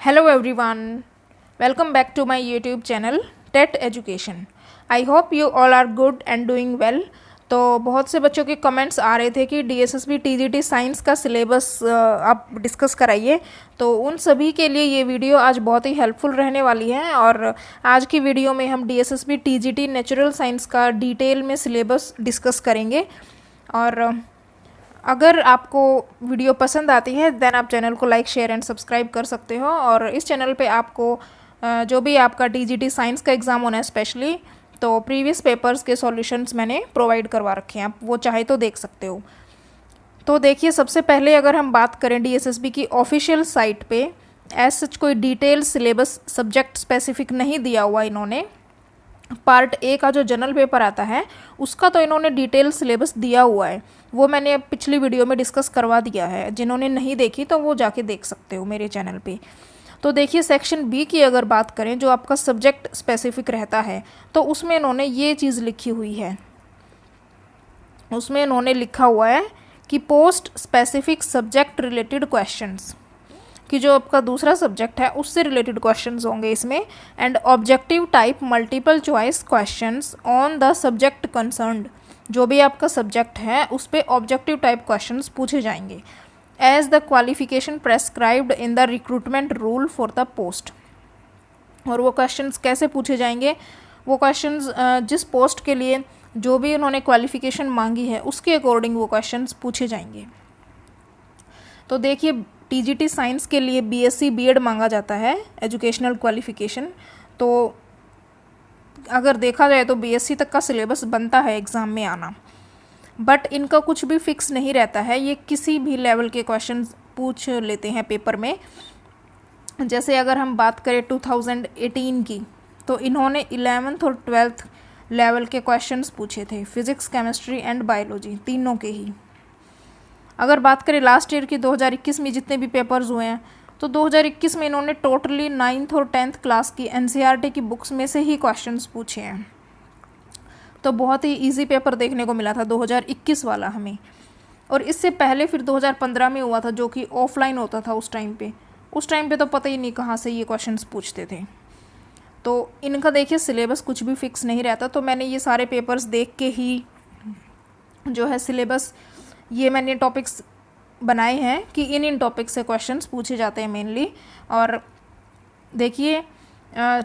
Hello everyone, welcome back to my YouTube channel TET Education. I hope you all are good and doing well. तो बहुत से बच्चों के comments आ रहे थे कि DSSB TGT साइंस का सिलेबस आप डिस्कस कराइए, तो उन सभी के लिए ये वीडियो आज बहुत ही हेल्पफुल रहने वाली है। और आज की वीडियो में हम DSSB TGT नेचुरल साइंस का डिटेल में सिलेबस डिस्कस करेंगे। और अगर आपको वीडियो पसंद आती है देन आप चैनल को लाइक शेयर एंड सब्सक्राइब कर सकते हो। और इस चैनल पे आपको जो भी आपका TGT साइंस का एग्ज़ाम होना है स्पेशली, तो प्रीवियस पेपर्स के सॉल्यूशंस मैंने प्रोवाइड करवा रखे हैं, आप वो चाहे तो देख सकते हो। तो देखिए, सबसे पहले अगर हम बात करें DSSB की ऑफिशियल साइट पे एज सच कोई डिटेल सिलेबस सब्जेक्ट स्पेसिफिक नहीं दिया हुआ इन्होंने। पार्ट ए का जो जनरल पेपर आता है उसका तो इन्होंने डिटेल सिलेबस दिया हुआ है, वो मैंने पिछली वीडियो में डिस्कस करवा दिया है। जिन्होंने नहीं देखी तो वो जाके देख सकते हो मेरे चैनल पे। तो देखिए, सेक्शन बी की अगर बात करें जो आपका सब्जेक्ट स्पेसिफिक रहता है, तो उसमें इन्होंने ये चीज़ लिखी हुई है। उसमें इन्होंने लिखा हुआ है कि post specific subject related questions, कि जो आपका दूसरा सब्जेक्ट है उससे रिलेटेड क्वेश्चंस होंगे इसमें। And objective type multiple choice questions on the subject concerned, जो भी आपका सब्जेक्ट है उस पर ऑब्जेक्टिव टाइप क्वेश्चंस पूछे जाएंगे as the qualification prescribed in the recruitment rule for the post. और वो क्वेश्चंस कैसे पूछे जाएंगे? वो क्वेश्चंस जिस पोस्ट के लिए जो भी उन्होंने क्वालिफिकेशन मांगी है उसके अकॉर्डिंग वो क्वेश्चंस पूछे जाएंगे। तो देखिए, TGT साइंस के लिए BSc B.Ed मांगा जाता है एजुकेशनल क्वालिफिकेशन। तो अगर देखा जाए तो BSc तक का सिलेबस बनता है एग्ज़ाम में आना, बट इनका कुछ भी फिक्स नहीं रहता है, ये किसी भी लेवल के क्वेश्चन पूछ लेते हैं पेपर में। जैसे अगर हम बात करें 2018 की, तो इन्होंने 11th और 12th लेवल के क्वेश्चंस पूछे थे, फिज़िक्स, केमिस्ट्री एंड बायोलॉजी तीनों के ही। अगर बात करें लास्ट ईयर की 2021 में जितने भी पेपर्स हुए हैं, तो 2021 में इन्होंने टोटली 9th और 10th क्लास की NCERT की बुक्स में से ही क्वेश्चंस पूछे हैं। तो बहुत ही इजी पेपर देखने को मिला था 2021 वाला हमें। और इससे पहले फिर 2015 में हुआ था, जो कि ऑफलाइन होता था उस टाइम पे तो पता ही नहीं कहाँ से ये क्वेश्चंस पूछते थे। तो इनका देखिए सिलेबस कुछ भी फिक्स नहीं रहता। तो मैंने ये सारे पेपर्स देख के ही जो है सिलेबस, ये मैंने टॉपिक्स बनाए हैं कि इन टॉपिक्स से क्वेश्चंस पूछे जाते हैं मेनली। और देखिए,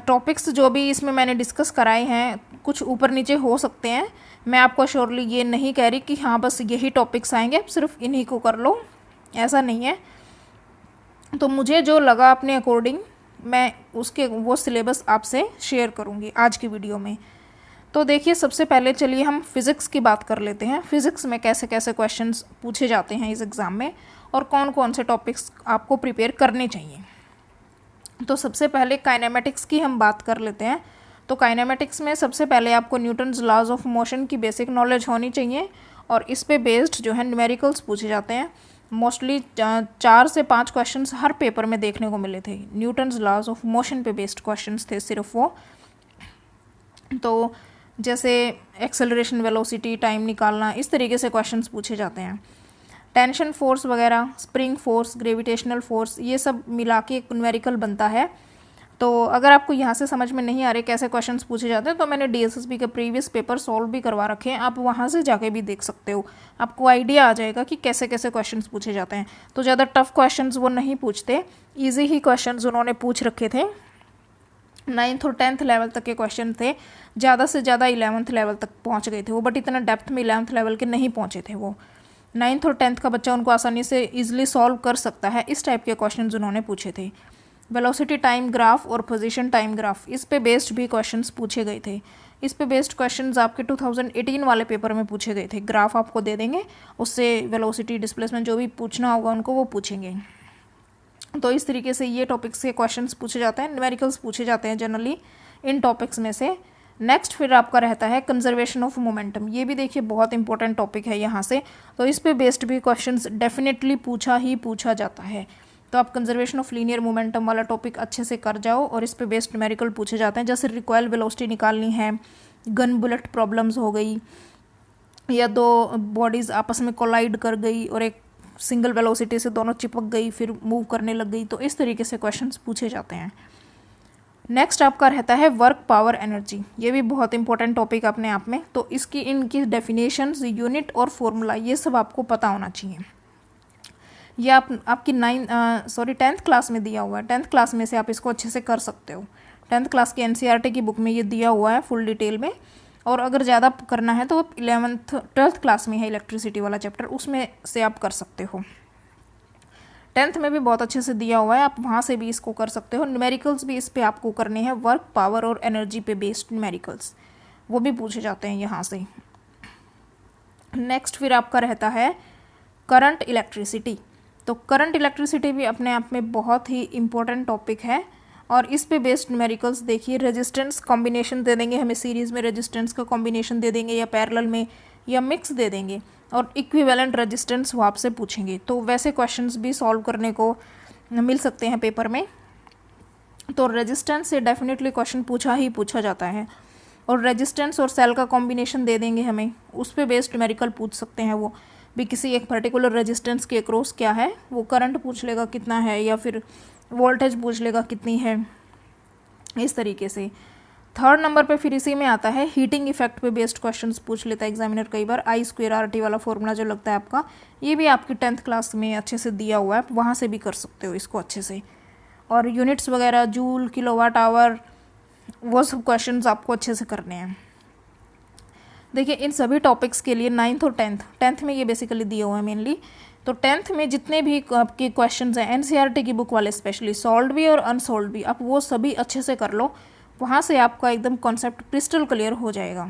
टॉपिक्स जो भी इसमें मैंने डिस्कस कराए हैं कुछ ऊपर नीचे हो सकते हैं, मैं आपको श्योरली ये नहीं कह रही कि हाँ बस यही टॉपिक्स आएंगे आप सिर्फ इन्हीं को कर लो, ऐसा नहीं है। तो मुझे जो लगा अपने अकॉर्डिंग मैं उसके वो सिलेबस आपसे शेयर करूँगी आज की वीडियो में। तो देखिए, सबसे पहले चलिए हम फिज़िक्स की बात कर लेते हैं। फिज़िक्स में कैसे कैसे क्वेश्चंस पूछे जाते हैं इस एग्ज़ाम में और कौन कौन से टॉपिक्स आपको प्रिपेयर करने चाहिए। तो सबसे पहले काइनेमेटिक्स की हम बात कर लेते हैं। तो काइनेमेटिक्स में सबसे पहले आपको न्यूटन्स लॉज ऑफ मोशन की बेसिक नॉलेज होनी चाहिए, और इस पे बेस्ड जो है न्यूमेरिकल्स पूछे जाते हैं। मोस्टली 4 से 5 क्वेश्चंस हर पेपर में देखने को मिले थे, न्यूटन्स लॉज ऑफ मोशन पे बेस्ड क्वेश्चंस थे सिर्फ वो। तो जैसे एक्सेलरेशन, वेलोसिटी, टाइम निकालना, इस तरीके से क्वेश्चंस पूछे जाते हैं। टेंशन फोर्स वगैरह, स्प्रिंग फोर्स, ग्रेविटेशनल फोर्स, ये सब मिला के एक न्यूमेरिकल बनता है। तो अगर आपको यहाँ से समझ में नहीं आ रहे कैसे क्वेश्चंस पूछे जाते हैं, तो मैंने DSSB के प्रीवियस पेपर सॉल्व भी करवा रखे हैं, आप वहाँ से जाके भी देख सकते हो, आपको आइडिया आ जाएगा कि कैसे कैसे क्वेश्चंस पूछे जाते हैं। तो ज़्यादा टफ क्वेश्चंस वो नहीं पूछते, ईजी ही क्वेश्चंस उन्होंने पूछ रखे थे। 9th और 10th लेवल तक के क्वेश्चन थे, ज़्यादा से ज़्यादा 11th लेवल तक पहुंच गए थे वो, बट इतना डेप्थ में 11th लेवल के नहीं पहुंचे थे वो। 9th और 10th का बच्चा उनको आसानी से इजीली सॉल्व कर सकता है, इस टाइप के क्वेश्चन उन्होंने पूछे थे। वेलोसिटी टाइम ग्राफ और पोजीशन टाइम ग्राफ, इस पे बेस्ड भी क्वेश्चंस पूछे गए थे। इस पे बेस्ड क्वेश्चंस आपके 2018 वाले पेपर में पूछे गए थे। ग्राफ आपको दे देंगे, उससे वेलोसिटी, डिस्प्लेसमेंट जो भी पूछना होगा उनको वो पूछेंगे। तो इस तरीके से ये टॉपिक्स के क्वेश्चंस पूछे जाते हैं, न्यूमेरिकल्स पूछे जाते हैं जनरली इन टॉपिक्स में से। नेक्स्ट फिर आपका रहता है कंजर्वेशन ऑफ मोमेंटम। ये भी देखिए बहुत इंपॉर्टेंट टॉपिक है यहाँ से, तो इस पे बेस्ड भी क्वेश्चंस डेफिनेटली पूछा जाता है। तो आप कंजर्वेशन ऑफ लीनियर मोमेंटम वाला टॉपिक अच्छे से कर जाओ, और इस पे बेस्ड न्यूमेरिकल पूछे जाते हैं। जैसे रिकॉइल वेलोसिटी निकालनी है, गन बुलेट प्रॉब्लम्स हो गई, या दो बॉडीज़ आपस में कोलाइड कर गई और एक सिंगल वेलोसिटी से दोनों चिपक गई फिर मूव करने लग गई, तो इस तरीके से क्वेश्चंस पूछे जाते हैं। नेक्स्ट आपका रहता है वर्क पावर एनर्जी। ये भी बहुत इंपॉर्टेंट टॉपिक अपने आप में, तो इसकी इनकी डेफिनेशंस, यूनिट और फॉर्मूला ये सब आपको पता होना चाहिए। ये आपकी 10th क्लास में दिया हुआ है। 10th क्लास में से आप इसको अच्छे से कर सकते हो। 10th क्लास की एनसीईआरटी की बुक में ये दिया हुआ है फुल डिटेल में, और अगर ज़्यादा करना है तो 12th क्लास में है इलेक्ट्रिसिटी वाला चैप्टर, उसमें से आप कर सकते हो। 10th में भी बहुत अच्छे से दिया हुआ है, आप वहाँ से भी इसको कर सकते हो। न्यूमेरिकल्स भी इस पे आपको करने हैं, वर्क पावर और एनर्जी पे बेस्ड न्यूमेरिकल्स, वो भी पूछे जाते हैं यहाँ से। नेक्स्ट फिर आपका रहता है करंट इलेक्ट्रिसिटी। तो करंट इलेक्ट्रिसिटी भी अपने आप में बहुत ही इम्पोर्टेंट टॉपिक है, और इस पे बेस्ड न्यूमेरिकल्स देखिए, रेजिस्टेंस कॉम्बिनेशन दे देंगे हमें, सीरीज़ में रेजिस्टेंस का कॉम्बिनेशन दे देंगे या पैरेलल में या मिक्स दे देंगे, और इक्विवेलेंट रेजिस्टेंस वो आपसे पूछेंगे। तो वैसे क्वेश्चंस भी सॉल्व करने को मिल सकते हैं पेपर में। तो रेजिस्टेंस से डेफिनेटली क्वेश्चन पूछा जाता है, और रेजिस्टेंस और सेल का कॉम्बिनेशन दे देंगे हमें, उस पर बेस्ड न्यूमेरिकल पूछ सकते हैं। वो भी किसी एक पर्टिकुलर रेजिस्टेंस के अक्रॉस क्या है, वो करंट पूछ लेगा कितना है, या फिर वोल्टेज पूछ लेगा कितनी है, इस तरीके से। 3rd नंबर पे फिर इसी में आता है हीटिंग इफेक्ट पे बेस्ड क्वेश्चंस पूछ लेता है एग्जामिनर कई बार। I²RT वाला फॉर्मूला जो लगता है आपका, ये भी आपकी 10th क्लास में अच्छे से दिया हुआ है, वहाँ से भी कर सकते हो इसको अच्छे से। और यूनिट्स वगैरह, जूल, किलोवाट आवर, वो सब क्वेश्चंस आपको अच्छे से करने हैं। देखिए इन सभी टॉपिक्स के लिए 9th और 10th में ये बेसिकली दिए हुए हैं मेनली। तो 10th में जितने भी आपके क्वेश्चंस हैं एनसीईआरटी की बुक वाले, स्पेशली सॉल्व्ड भी और अनसॉल्व्ड भी, आप वो सभी अच्छे से कर लो, वहाँ से आपका एकदम कॉन्सेप्ट क्रिस्टल क्लियर हो जाएगा।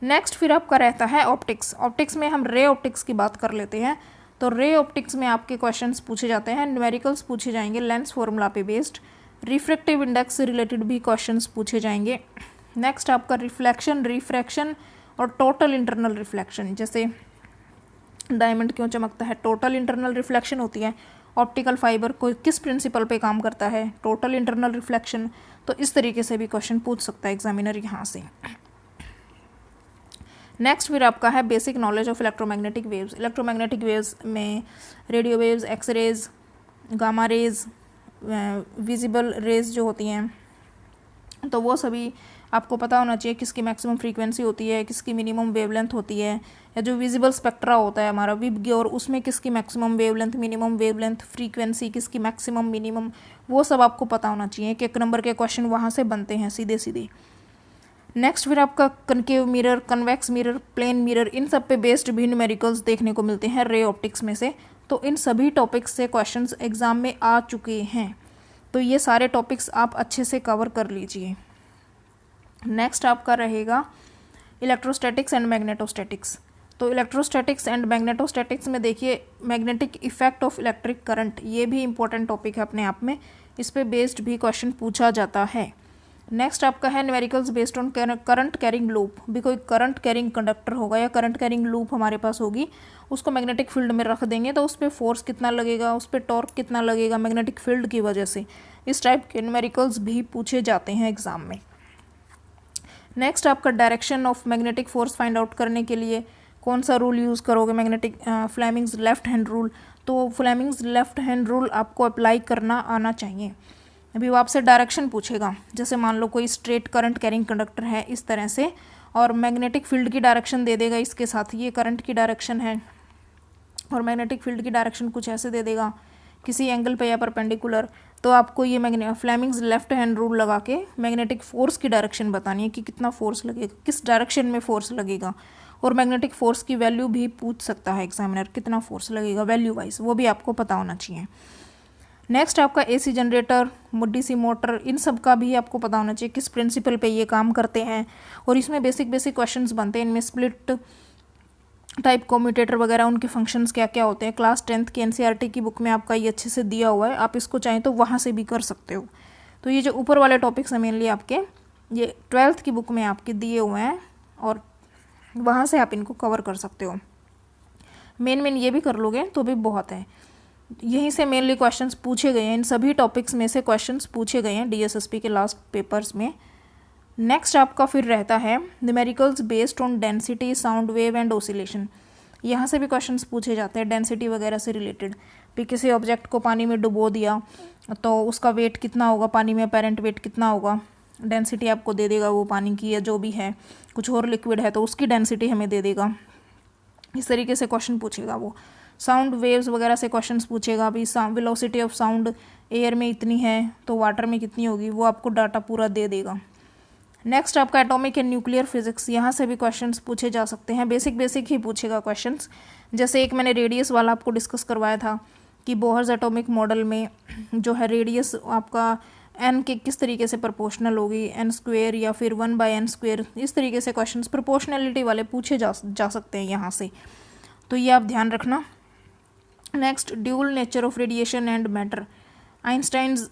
नेक्स्ट फिर आपका रहता है ऑप्टिक्स। ऑप्टिक्स में हम रे ऑप्टिक्स की बात कर लेते हैं। तो रे ऑप्टिक्स में आपके क्वेश्चंस पूछे जाते हैं, न्यूमेरिकल्स पूछे जाएंगे लेंस फॉर्मूला पे बेस्ड, रिफ्रैक्टिव इंडेक्स से रिलेटेड भी क्वेश्चंस पूछे जाएंगे। नेक्स्ट आपका रिफ्लेक्शन, रिफ्रैक्शन और टोटल इंटरनल रिफ्लेक्शन, जैसे डायमंड क्यों चमकता है, टोटल इंटरनल रिफ्लेक्शन होती है। ऑप्टिकल फाइबर को किस प्रिंसिपल पे काम करता है, टोटल इंटरनल रिफ्लेक्शन। तो इस तरीके से भी क्वेश्चन पूछ सकता है एग्जामिनर यहाँ से। नेक्स्ट फिर आपका है basic knowledge of electromagnetic waves. Electromagnetic waves में radio waves, X rays, gamma rays, visible rays जो होती हैं, तो वो सभी आपको पता होना चाहिए। किसकी मैक्सिमम फ्रीक्वेंसी होती है, किसकी मिनिमम वेवलेंथ होती है, या जो विजिबल स्पेक्ट्रा होता है हमारा विब, और उसमें किसकी maximum wavelength, minimum wavelength, frequency किसकी मैक्सिमम, मिनिमम, वो सब आपको पता होना चाहिए। एक नंबर के क्वेश्चन वहाँ से बनते हैं सीधे सीधे। नेक्स्ट फिर आपका concave mirror, convex mirror, plane mirror, इन सब पे बेस्ड भी न्यूमेरिकल्स देखने को मिलते हैं रे ऑप्टिक्स में से। तो इन सभी टॉपिक्स से क्वेश्चंस एग्जाम में आ चुके हैं, तो ये सारे टॉपिक्स आप अच्छे से कवर कर लीजिए। नेक्स्ट आपका रहेगा इलेक्ट्रोस्टैटिक्स एंड मैग्नेटोस्टैटिक्स। तो इलेक्ट्रोस्टैटिक्स एंड मैग्नेटोस्टैटिक्स में देखिए magnetic effect of electric current, ये भी इंपॉर्टेंट टॉपिक है अपने आप में, इस पे बेस्ड भी क्वेश्चन पूछा जाता है। नेक्स्ट आपका है numericals based on current carrying loop. भी कोई करंट कैरिंग कंडक्टर होगा या करंट कैरिंग लूप हमारे पास होगी, उसको मैग्नेटिक फील्ड में रख देंगे तो उस पर फोर्स कितना लगेगा, उस पर टॉर्क कितना लगेगा मैग्नेटिक फील्ड की वजह से। इस टाइप के न्यूमेरिकल्स भी पूछे जाते हैं एग्जाम में। नेक्स्ट आपका direction of magnetic force find out करने के लिए कौन सा रूल यूज़ करोगे, magnetic Fleming's left hand rule. तो फ्लेमिंग्स लेफ्ट हैंड रूल आपको अप्लाई करना आना चाहिए। अभी वो आपसे डायरेक्शन पूछेगा, जैसे मान लो कोई स्ट्रेट करंट कैरिंग कंडक्टर है इस तरह से, और मैग्नेटिक फील्ड की डायरेक्शन दे देगा इसके साथ, ये करंट की डायरेक्शन है, और मैग्नेटिक फील्ड की डायरेक्शन कुछ ऐसे दे देगा किसी एंगल पे या परपेंडिकुलर। तो आपको ये फ्लेमिंग्स लेफ्ट हैंड रूल लगा के मैग्नेटिक फोर्स की डायरेक्शन बतानी है कि कितना फोर्स लगेगा, किस डायरेक्शन में फोर्स लगेगा, और मैग्नेटिक फोर्स की वैल्यू भी पूछ सकता है एग्जामिनर, कितना फोर्स लगेगा वैल्यू वाइज, वो भी आपको पता होना चाहिए। नेक्स्ट आपका एसी जनरेटर, डीसी मोटर, इन सब का भी आपको पता होना चाहिए किस प्रिंसिपल पे ये काम करते हैं, और इसमें बेसिक क्वेश्चंस बनते हैं। इनमें स्प्लिट टाइप कम्यूटेटर वगैरह, उनके फंक्शंस क्या क्या होते हैं, क्लास 10th की एनसीईआरटी की बुक में आपका ये अच्छे से दिया हुआ है, आप इसको चाहें तो वहाँ से भी कर सकते हो। तो ये जो ऊपर वाले टॉपिक्स हैं मेनली आपके ये 12th की बुक में आपके दिए हुए हैं, और वहाँ से आप इनको कवर कर सकते हो। मेन ये भी कर लोगे तो भी बहुत है। यहीं से मेनली क्वेश्चंस पूछे गए हैं, इन सभी टॉपिक्स में से क्वेश्चंस पूछे गए हैं डीएसएसपी के लास्ट पेपर्स में। नेक्स्ट आपका फिर रहता है numericals based on density, sound wave and oscillation. यहाँ से भी क्वेश्चंस पूछे जाते हैं डेंसिटी वगैरह से रिलेटेड। भी किसी ऑब्जेक्ट को पानी में डुबो दिया तो उसका वेट कितना होगा, पानी में अपेरेंट वेट कितना होगा, डेंसिटी आपको दे देगा वो पानी की या जो भी है। कुछ और लिक्विड है तो उसकी डेंसिटी हमें दे देगा। इस तरीके से क्वेश्चन पूछेगा वो। साउंड वेव्स वगैरह से क्वेश्चंस पूछेगा। अभी वेलोसिटी ऑफ साउंड एयर में इतनी है तो वाटर में कितनी होगी, वो आपको डाटा पूरा दे देगा। नेक्स्ट आपका एटॉमिक एंड न्यूक्लियर फिजिक्स, यहाँ से भी क्वेश्चंस पूछे जा सकते हैं। बेसिक ही पूछेगा क्वेश्चंस। जैसे एक मैंने रेडियस वाला आपको डिस्कस करवाया था कि बोहर्स एटॉमिक मॉडल में जो है रेडियस आपका एन के किस तरीके से प्रोपोर्शनल होगी, एन स्क्वेयर या फिर 1/n²। इस तरीके से क्वेश्चंस प्रोपोर्शनलिटी वाले पूछे जा सकते हैं यहाँ से, तो ये आप ध्यान रखना। Next dual nature of radiation and matter, Einstein's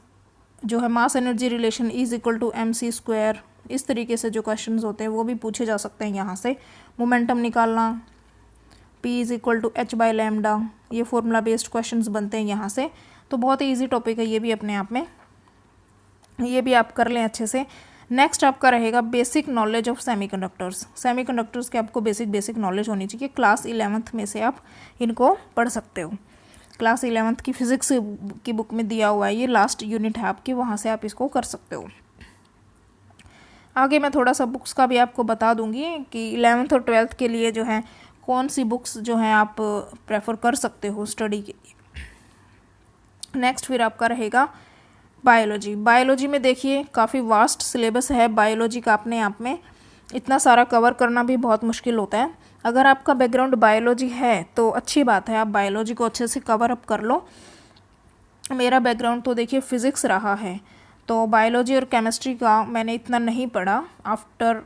जो है mass energy relation is equal to mc²। इस तरीके से जो क्वेश्चंस होते हैं वो भी पूछे जा सकते हैं यहाँ से। मोमेंटम निकालना, p is equal to h/λ, ये फॉर्मूला बेस्ड क्वेश्चंस बनते हैं यहाँ से। तो बहुत ही ईजी टॉपिक है ये भी अपने आप में, ये भी आप कर लें अच्छे से। नेक्स्ट आपका रहेगा basic knowledge of semiconductors. Semiconductors के आपको बेसिक नॉलेज होनी चाहिए। क्लास 11th में से आप इनको पढ़ सकते हो। क्लास 11th की फिजिक्स की बुक में दिया हुआ है, ये लास्ट यूनिट है आपकी, वहाँ से आप इसको कर सकते हो। आगे मैं थोड़ा सा बुक्स का भी आपको बता दूंगी कि 11th और 12th के लिए जो है कौन सी बुक्स जो हैं आप प्रेफर कर सकते हो स्टडी के लिए। नेक्स्ट फिर आपका रहेगा बायोलॉजी। बायोलॉजी में देखिए काफ़ी वास्ट सिलेबस है बायोलॉजी का अपने आप में, इतना सारा कवर करना भी बहुत मुश्किल होता है। अगर आपका बैकग्राउंड बायोलॉजी है तो अच्छी बात है, आप बायोलॉजी को अच्छे से कवर अप कर लो। मेरा बैकग्राउंड तो देखिए फिज़िक्स रहा है, तो बायोलॉजी और केमिस्ट्री का मैंने इतना नहीं पढ़ा। आफ्टर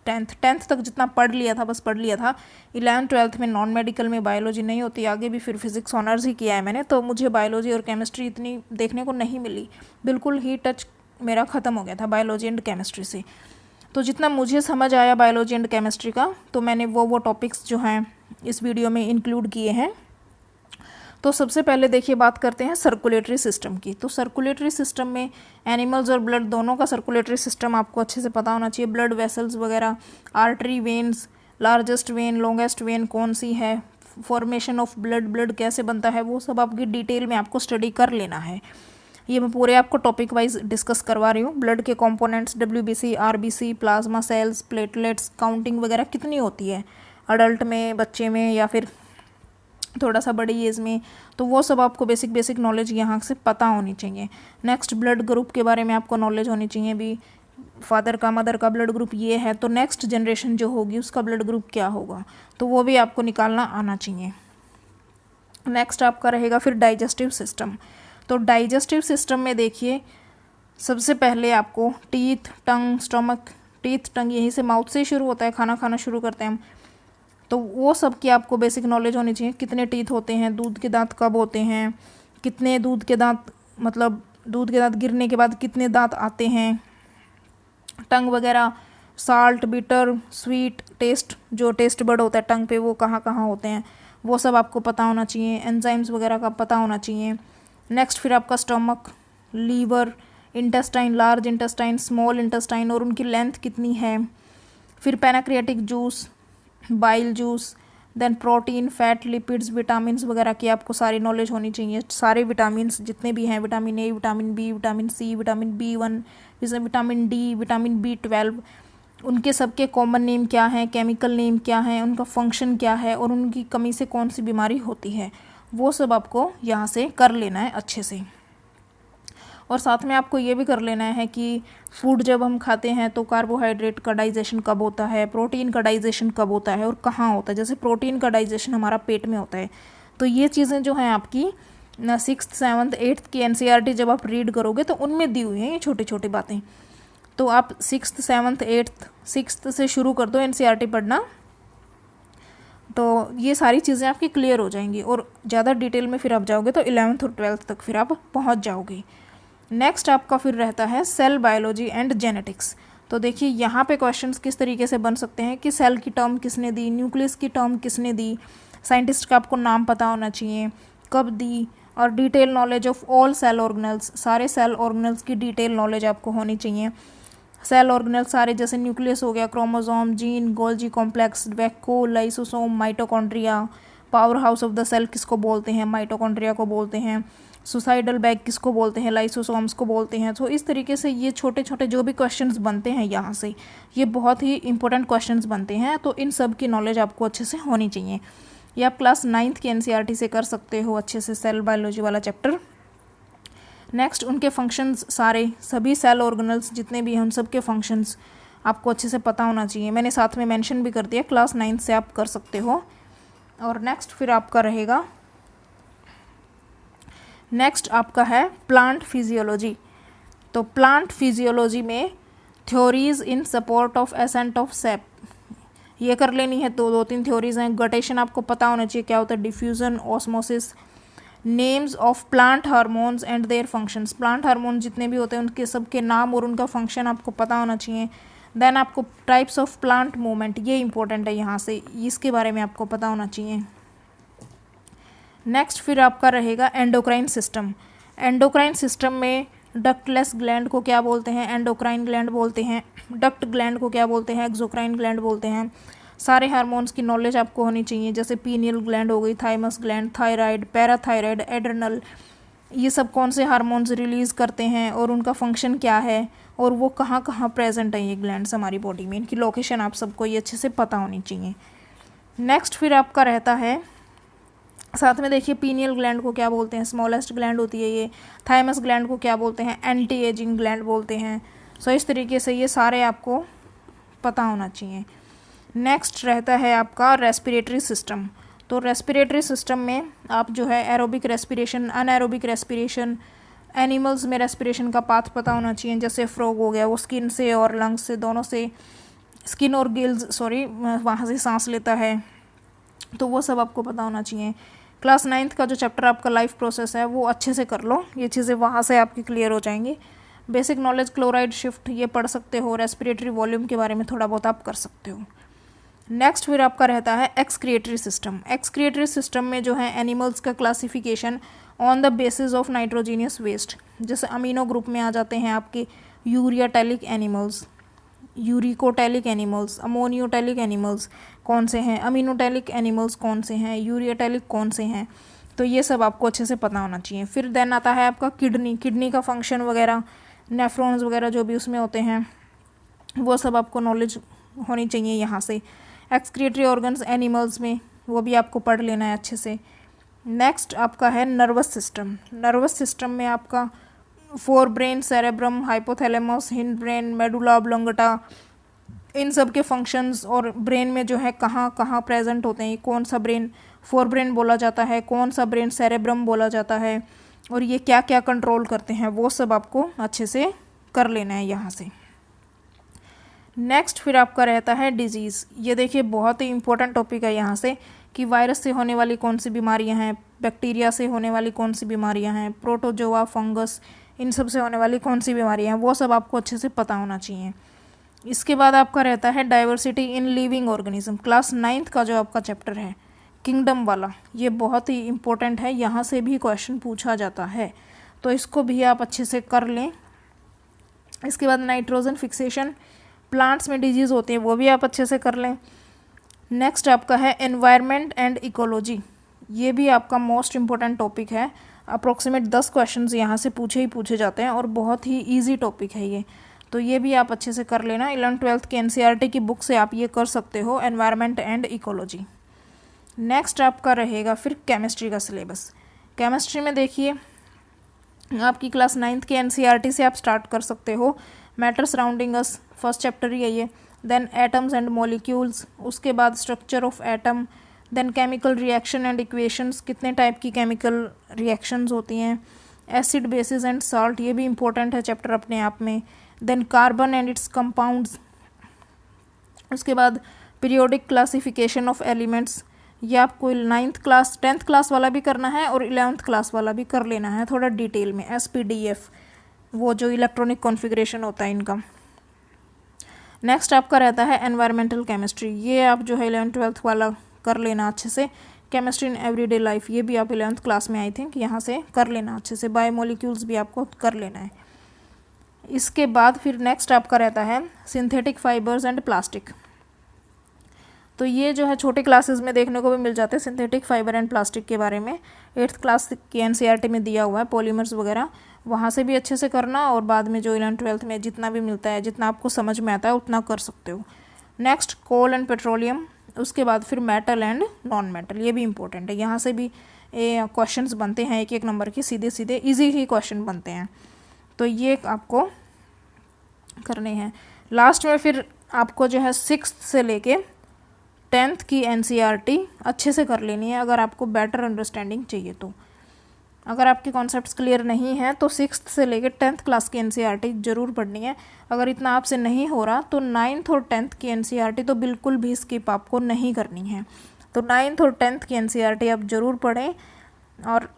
10th तक जितना पढ़ लिया था बस पढ़ लिया था। 11th 12th में नॉन मेडिकल में बायोलॉजी नहीं होती, आगे भी फिर फिज़िक्स ऑनर्स ही किया है मैंने, तो मुझे बायोलॉजी और केमिस्ट्री इतनी देखने को नहीं मिली। बिल्कुल ही टच मेरा ख़त्म हो गया था बायोलॉजी एंड केमिस्ट्री से। तो जितना मुझे समझ आया बायोलॉजी एंड केमिस्ट्री का, तो मैंने वो टॉपिक्स जो हैं इस वीडियो में इंक्लूड किए हैं। तो सबसे पहले देखिए बात करते हैं सर्कुलेटरी सिस्टम की। तो सर्कुलेटरी सिस्टम में एनिमल्स और ब्लड दोनों का सर्कुलेटरी सिस्टम आपको अच्छे से पता होना चाहिए। ब्लड वेसल्स वगैरह, artery, veins, largest when, longest when कौन सी है, फॉर्मेशन ऑफ ब्लड कैसे बनता है, वो सब आपकी डिटेल में आपको स्टडी कर लेना है। ये मैं पूरे आपको टॉपिक वाइज डिस्कस करवा रही हूँ। ब्लड के components WBC, RBC, plasma cells, platelets, counting वगैरह कितनी होती है अडल्ट में, बच्चे में या फिर थोड़ा सा बड़ी एज में, तो वो सब आपको बेसिक नॉलेज यहाँ से पता होनी चाहिए। नेक्स्ट ब्लड ग्रुप के बारे में आपको नॉलेज होनी चाहिए भी, फादर का मदर का ब्लड ग्रुप ये है तो नेक्स्ट जनरेशन जो होगी उसका ब्लड ग्रुप क्या होगा, तो वो भी आपको निकालना आना चाहिए। नेक्स्ट आपका रहेगा फिर डाइजेस्टिव सिस्टम। तो डाइजेस्टिव सिस्टम में देखिए सबसे पहले आपको टीथ, टंग, स्टमक, टीथ टंग यहीं से माउथ से शुरू होता है, खाना खाना शुरू करते हैं हम, तो वो सब की आपको बेसिक नॉलेज होनी चाहिए। कितने टीथ होते हैं, दूध के दांत कब होते हैं, कितने दूध के दांत, मतलब दूध के दांत गिरने के बाद कितने दांत आते हैं, टंग वगैरह, साल्ट, बिटर, स्वीट, टेस्ट, जो टेस्ट बड होता है टंग पे वो कहाँ कहाँ होते हैं, वो सब आपको पता होना चाहिए। एंजाइम्स वगैरह का पता होना चाहिए। नेक्स्ट फिर आपका stomach, liver, intestine, large intestine, small intestine और उनकी लेंथ कितनी है। फिर pancreatic juice, bile juice, then protein, fat, lipids, vitamins वगैरह की आपको सारी नॉलेज होनी चाहिए। सारे विटामिन्स जितने भी हैं, vitamin A, vitamin B, vitamin C, vitamin B1, vitamin D, vitamin B12, उनके सबके कॉमन नेम क्या है, केमिकल नेम क्या है, उनका फंक्शन क्या है और उनकी कमी से कौन सी बीमारी होती है, वो सब आपको यहाँ से कर लेना है अच्छे से। और साथ में आपको ये भी कर लेना है कि फूड जब हम खाते हैं तो कार्बोहाइड्रेट का डाइजेशन कब होता है, प्रोटीन का डाइजेशन कब होता है और कहाँ होता है। जैसे प्रोटीन का डाइजेशन हमारा पेट में होता है, तो ये चीज़ें जो हैं आपकी 6th 7th 8th की NCERT जब आप रीड करोगे तो उनमें दी हुई हैं ये छोटी छोटी बातें। तो आप 6th 7th 8th 6th से शुरू कर दो NCERT पढ़ना, तो ये सारी चीज़ें आपकी क्लियर हो जाएंगी और ज़्यादा डिटेल में फिर आप जाओगे तो 11th और 12th तक फिर आप पहुँच जाओगे। नेक्स्ट आपका फिर रहता है सेल बायोलॉजी एंड जेनेटिक्स। तो देखिए यहाँ पे क्वेश्चंस किस तरीके से बन सकते हैं कि सेल की टर्म किसने दी, न्यूक्लियस की टर्म किसने दी, साइंटिस्ट का आपको नाम पता होना चाहिए, कब दी, और detail knowledge of all cell organelles, सारे सेल ऑर्गेनल्स की डिटेल नॉलेज आपको होनी चाहिए। सेल ऑर्गेनल्स सारे, जैसे न्यूक्लियस हो गया, chromosome, gene, Golgi complex, vacuole, lysosome, mitochondria, power house of the cell किसको बोलते हैं, माइटोकॉन्ड्रिया को बोलते हैं, सुसाइडल बैग किसको बोलते हैं, लाइसोसोम्स को बोलते हैं। तो इस तरीके से ये छोटे छोटे जो भी क्वेश्चंस बनते हैं यहाँ से, ये बहुत ही इंपॉर्टेंट क्वेश्चंस बनते हैं। तो इन सब की नॉलेज आपको अच्छे से होनी चाहिए। ये आप क्लास 9th की NCERT से कर सकते हो अच्छे से, सेल बायोलॉजी वाला चैप्टर। नेक्स्ट उनके फंक्शंस सारे, सभी सेल ऑर्गेनल्स जितने भी हैं उन सब के फंक्शंस आपको अच्छे से पता होना चाहिए। मैंने साथ में मेंशन भी कर दिया, क्लास 9th से आप कर सकते हो। और नेक्स्ट फिर आपका रहेगा, नेक्स्ट आपका है प्लांट फिजियोलॉजी। तो प्लांट फिजियोलॉजी में theories in support of ascent of sap, ये कर लेनी है। तो 2-3 थ्योरीज हैं। गटेशन आपको पता होना चाहिए क्या होता है, diffusion, osmosis, names of plant hormones and their functions, plant hormone जितने भी होते हैं उनके सबके नाम और उनका फंक्शन आपको पता होना चाहिए। देन आपको टाइप्स ऑफ प्लांट मूवमेंट, ये इंपॉर्टेंट है यहाँ से, इसके बारे में आपको पता होना चाहिए। नेक्स्ट फिर आपका रहेगा एंडोक्राइन सिस्टम। एंडोक्राइन सिस्टम में डक्टलेस ग्लैंड को क्या बोलते हैं, एंडोक्राइन ग्लैंड बोलते हैं। डक्ट ग्लैंड को क्या बोलते हैं, एक्सोक्राइन ग्लैंड बोलते हैं। सारे हार्मोन्स की नॉलेज आपको होनी चाहिए, जैसे पीनियल ग्लैंड हो गई, thymus gland, thyroid, parathyroid, adrenal, ये सब कौन से हार्मोन्स रिलीज़ करते हैं और उनका फंक्शन क्या है और वो कहाँ कहाँ प्रेजेंट है ये ग्लैंड्स हमारी बॉडी में, इनकी लोकेशन आप सबको ये अच्छे से पता होनी चाहिए। नेक्स्ट फिर आपका रहता है, साथ में देखिए पीनियल ग्लैंड को क्या बोलते हैं, स्मॉलेस्ट ग्लैंड होती है ये। थाइमस ग्लैंड को क्या बोलते हैं, एंटी एजिंग ग्लैंड बोलते हैं। सो इस तरीके से ये सारे आपको पता होना चाहिए। नेक्स्ट रहता है आपका रेस्पिरेटरी सिस्टम। तो रेस्पिरेटरी सिस्टम में आप जो है aerobic respiration, anaerobic respiration, animals में रेस्पिरेशन का पाथ पता होना चाहिए। जैसे फ्रॉग हो गया, वो स्किन से और लंग्स से दोनों से, स्किन और गिल्स वहाँ से सांस लेता है, तो वो सब आपको पता होना चाहिए। क्लास 9th का जो चैप्टर आपका लाइफ प्रोसेस है वो अच्छे से कर लो, ये चीज़ें वहाँ से आपकी क्लियर हो जाएंगी। बेसिक नॉलेज, क्लोराइड शिफ्ट, ये पढ़ सकते हो। रेस्पिरेटरी वॉल्यूम के बारे में थोड़ा बहुत आप कर सकते हो। नेक्स्ट फिर आपका रहता है एक्सक्रिएटरी सिस्टम। एक्सक्रिएटरी सिस्टम में जो है एनिमल्स का classification on the basis of nitrogenous waste, जैसे अमीनो ग्रुप में आ जाते हैं आपके ureotelic animals, uricotelic animals, ammonotelic animals कौन से हैं, अमीनोटेलिक एनिमल्स कौन से हैं, यूरियाटेलिक कौन से हैं, तो ये सब आपको अच्छे से पता होना चाहिए। फिर देन आता है आपका किडनी, किडनी का फंक्शन वगैरह, नेफ्रॉन्स वगैरह जो भी उसमें होते हैं वो सब आपको नॉलेज होनी चाहिए यहाँ से। एक्सक्रीटरी ऑर्गन्स एनिमल्स में, वो भी आपको पढ़ लेना है अच्छे से। नेक्स्ट आपका है नर्वस सिस्टम। नर्वस सिस्टम में आपका forebrain, cerebrum, hypothalamus, hindbrain, medulla oblongata, इन सब के फंक्शंस और ब्रेन में जो है कहाँ कहाँ प्रेजेंट होते हैं, कौन सा ब्रेन फोर ब्रेन बोला जाता है, कौन सा ब्रेन सेरेब्रम बोला जाता है, और ये क्या क्या कंट्रोल करते हैं, वो सब आपको अच्छे से कर लेना है यहाँ से। नेक्स्ट फिर आपका रहता है डिजीज़। ये देखिए बहुत ही इंपॉर्टेंट टॉपिक है यहाँ से, कि वायरस से होने वाली कौन सी बीमारियाँ हैं, बैक्टीरिया से होने वाली कौन सी बीमारियाँ हैं, प्रोटोजोआ, फंगस, इन सब से होने वाली कौन सी बीमारियाँ हैं, वो सब आपको अच्छे से पता होना चाहिए। इसके बाद आपका रहता है diversity in living organism. Class 9th का जो आपका चैप्टर है किंगडम वाला, ये बहुत ही इम्पोर्टेंट है, यहाँ से भी क्वेश्चन पूछा जाता है, तो इसको भी आप अच्छे से कर लें। इसके बाद नाइट्रोजन फिक्सेशन, प्लांट्स में डिजीज़ होती है, वो भी आप अच्छे से कर लें। नेक्स्ट आपका है एनवायरनमेंट एंड इकोलॉजी, ये भी आपका मोस्ट इम्पोर्टेंट टॉपिक है। अप्रोक्सीमेट 10 क्वेश्चंस यहाँ से पूछे जाते हैं और बहुत ही ईजी टॉपिक है ये, तो ये भी आप अच्छे से कर लेना। 11th-12th की NCERT की बुक से आप ये कर सकते हो, एनवायरनमेंट एंड इकोलॉजी। नेक्स्ट आपका रहेगा फिर केमिस्ट्री का सिलेबस। केमिस्ट्री में देखिए आपकी क्लास 9th के NCERT से आप स्टार्ट कर सकते हो। Matter surrounding us, first chapter ही है ये। देन एटम्स एंड मॉलिक्यूल्स, उसके बाद structure of atom, then chemical reaction and equations, कितने टाइप की केमिकल रिएक्शंस होती हैं, एसिड, बेसिस एंड साल्ट, ये भी इंपॉर्टेंट है चैप्टर अपने आप में। Then carbon and its compounds, उसके बाद पीरियोडिक क्लासिफिकेशन ऑफ एलिमेंट्स, ये आपको 9th क्लास 10th क्लास वाला भी करना है और 11th क्लास वाला भी कर लेना है थोड़ा डिटेल में। SPDF, वो जो इलेक्ट्रॉनिक कॉन्फ़िगरेशन होता है इनका। नेक्स्ट आपका रहता है एनवायरमेंटल केमिस्ट्री, ये आप जो है 11th-12th वाला कर लेना अच्छे से। केमिस्ट्री इन एवरीडे लाइफ, ये भी आप 11th क्लास में आई थिंक यहाँ से कर लेना अच्छे से। बायोमोलिक्यूल्स भी आपको कर लेना है। इसके बाद फिर नेक्स्ट आपका रहता है सिंथेटिक फाइबर्स एंड प्लास्टिक। तो ये जो है छोटे क्लासेस में देखने को भी मिल जाते हैं, सिंथेटिक फाइबर एंड प्लास्टिक के बारे में 8th क्लास की एनसीईआरटी में दिया हुआ है, पॉलीमर्स वगैरह, वहाँ से भी अच्छे से करना, और बाद में जो 11th 12th में जितना भी मिलता है, जितना आपको समझ में आता है उतना कर सकते हो। नेक्स्ट कोल एंड पेट्रोलियम, उसके बाद फिर मेटल एंड नॉन मेटल, ये भी इंपॉर्टेंट है, यहाँ से भी क्वेश्चंस बनते हैं 1-1 नंबर के, सीधे सीधे इजी ही क्वेश्चन बनते हैं, तो ये आपको करने हैं। लास्ट में फिर आपको जो है 6th से लेके 10th की एनसीईआरटी अच्छे से कर लेनी है, अगर आपको बेटर अंडरस्टैंडिंग चाहिए तो। अगर आपके कॉन्सेप्ट्स क्लियर नहीं है तो 6th से लेकर 10th क्लास की एनसीईआरटी ज़रूर पढ़नी है। अगर इतना आपसे नहीं हो रहा तो 9th और 10th की एनसीईआरटी तो बिल्कुल भी स्किप आपको नहीं करनी है। तो 9th और 10th की एनसीईआरटी आप ज़रूर पढ़ें, और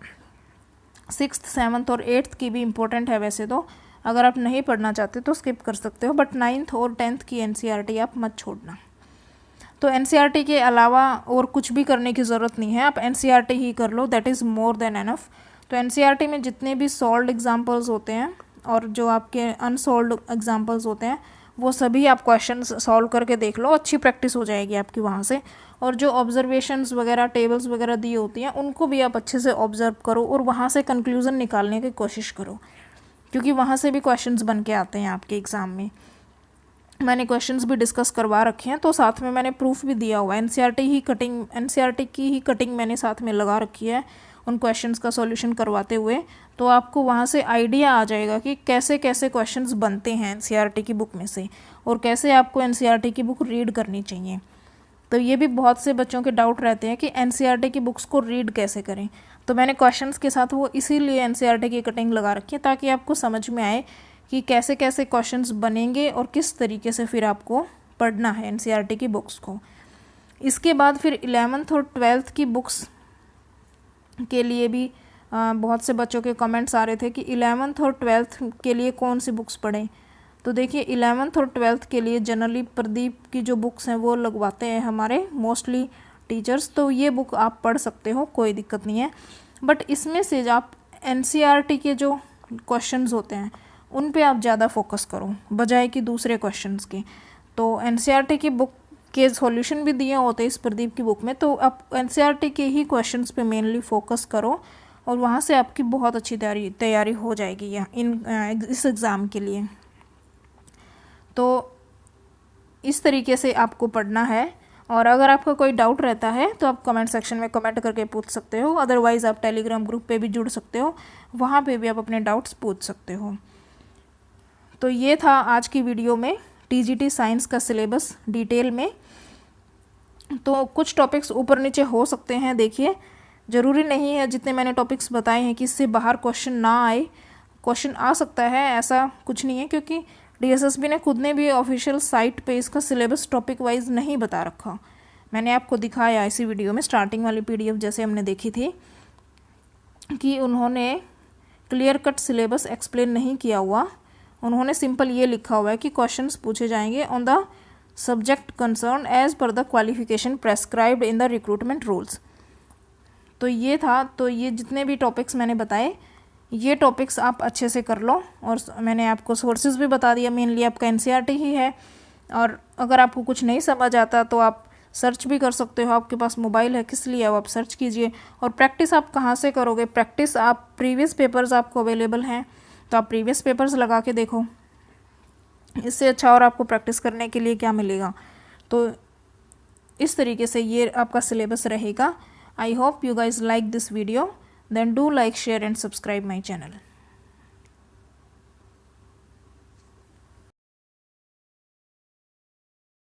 6th 7th और 8th की भी इम्पोर्टेंट है वैसे तो, अगर आप नहीं पढ़ना चाहते तो स्किप कर सकते हो, बट 9th और 10th की एनसीईआरटी आप मत छोड़ना। तो एनसीईआरटी के अलावा और कुछ भी करने की ज़रूरत नहीं है, आप एनसीईआरटी ही कर लो, that is more than enough. तो एनसीईआरटी में जितने भी सॉल्व्ड एग्जांपल्स होते हैं और जो आपके अनसॉल्व्ड एग्जांपल्स होते हैं वो सभी आप क्वेश्चन सॉल्व करके देख लो, अच्छी प्रैक्टिस हो जाएगी आपकी वहाँ से। और जो ऑब्जर्वेशंस वगैरह, टेबल्स वगैरह दी होती हैं उनको भी आप अच्छे से ऑब्जर्व करो और वहाँ से कंक्लूज़न निकालने की कोशिश करो, क्योंकि वहाँ से भी क्वेश्चंस बन के आते हैं आपके एग्ज़ाम में। मैंने क्वेश्चंस भी डिस्कस करवा रखे हैं, तो साथ में मैंने प्रूफ भी दिया हुआ है, एनसीईआरटी की ही कटिंग मैंने साथ में लगा रखी है उन क्वेश्चंस का सॉल्यूशन करवाते हुए, तो आपको वहाँ से आइडिया आ जाएगा कि कैसे कैसे क्वेश्चंस बनते हैं एनसीईआरटी की बुक में से, और कैसे आपको एनसीईआरटी की बुक रीड करनी चाहिए। तो ये भी बहुत से बच्चों के डाउट रहते हैं कि एनसीईआरटी की बुक्स को रीड कैसे करें, तो मैंने क्वेश्चंस के साथ वो इसीलिए एनसीईआरटी की कटिंग लगा रखी है, ताकि आपको समझ में आए कि कैसे कैसे क्वेश्चंस बनेंगे और किस तरीके से फिर आपको पढ़ना है एनसीईआरटी की बुक्स को। इसके बाद फिर 11th और 12th की बुक्स के लिए भी बहुत से बच्चों के कमेंट्स आ रहे थे कि 11th और 12th के लिए कौन सी बुक्स पढ़ें। तो देखिए 11th और 12th के लिए जनरली प्रदीप की जो बुक्स हैं वो लगवाते हैं हमारे मोस्टली टीचर्स, तो ये बुक आप पढ़ सकते हो, कोई दिक्कत नहीं है। बट इसमें से आप एनसीईआरटी के जो क्वेश्चंस होते हैं उन पे आप ज़्यादा फोकस करो बजाय कि दूसरे क्वेश्चंस के। तो एनसीईआरटी की बुक के सॉल्यूशन भी दिए होते हैं इस प्रदीप की बुक में, तो आप एनसीईआरटी के ही क्वेश्चंस पे मेनली फोकस करो, और वहाँ से आपकी बहुत अच्छी तैयारी हो जाएगी इस एग्ज़ाम के लिए। तो इस तरीके से आपको पढ़ना है, और अगर आपका कोई डाउट रहता है तो आप कमेंट सेक्शन में कमेंट करके पूछ सकते हो, अदरवाइज़ आप टेलीग्राम ग्रुप पे भी जुड़ सकते हो, वहाँ पे भी आप अपने डाउट्स पूछ सकते हो। तो ये था आज की वीडियो में टीजीटी साइंस का सिलेबस डिटेल में। तो कुछ टॉपिक्स ऊपर नीचे हो सकते हैं, देखिए ज़रूरी नहीं है जितने मैंने टॉपिक्स बताए हैं कि इससे बाहर क्वेश्चन ना आए, क्वेश्चन आ सकता है, ऐसा कुछ नहीं है, क्योंकि डीएसएसबी ने खुद ने भी ऑफिशियल साइट पे इसका सिलेबस टॉपिक वाइज नहीं बता रखा। मैंने आपको दिखाया इसी वीडियो में, स्टार्टिंग वाली पीडीएफ जैसे हमने देखी थी, कि उन्होंने क्लियर कट सिलेबस एक्सप्लेन नहीं किया हुआ। उन्होंने सिंपल ये लिखा हुआ है कि क्वेश्चंस पूछे जाएंगे on the subject concern as per the qualification prescribed in the recruitment rules. तो ये था, तो ये जितने भी टॉपिक्स मैंने बताए ये टॉपिक्स आप अच्छे से कर लो, और मैंने आपको सोर्सेज भी बता दिया, मेनली आपका एनसीईआरटी ही है। और अगर आपको कुछ नहीं समझ आता तो आप सर्च भी कर सकते हो, आपके पास मोबाइल है किस लिए, आप सर्च कीजिए। और प्रैक्टिस आप कहाँ से करोगे, प्रैक्टिस आप प्रीवियस पेपर्स आपको अवेलेबल हैं, तो आप प्रीवियस पेपर्स लगा के देखो, इससे अच्छा और आपको प्रैक्टिस करने के लिए क्या मिलेगा। तो इस तरीके से ये आपका सिलेबस रहेगा। I hope you guys like this video, then do like, share and subscribe my channel.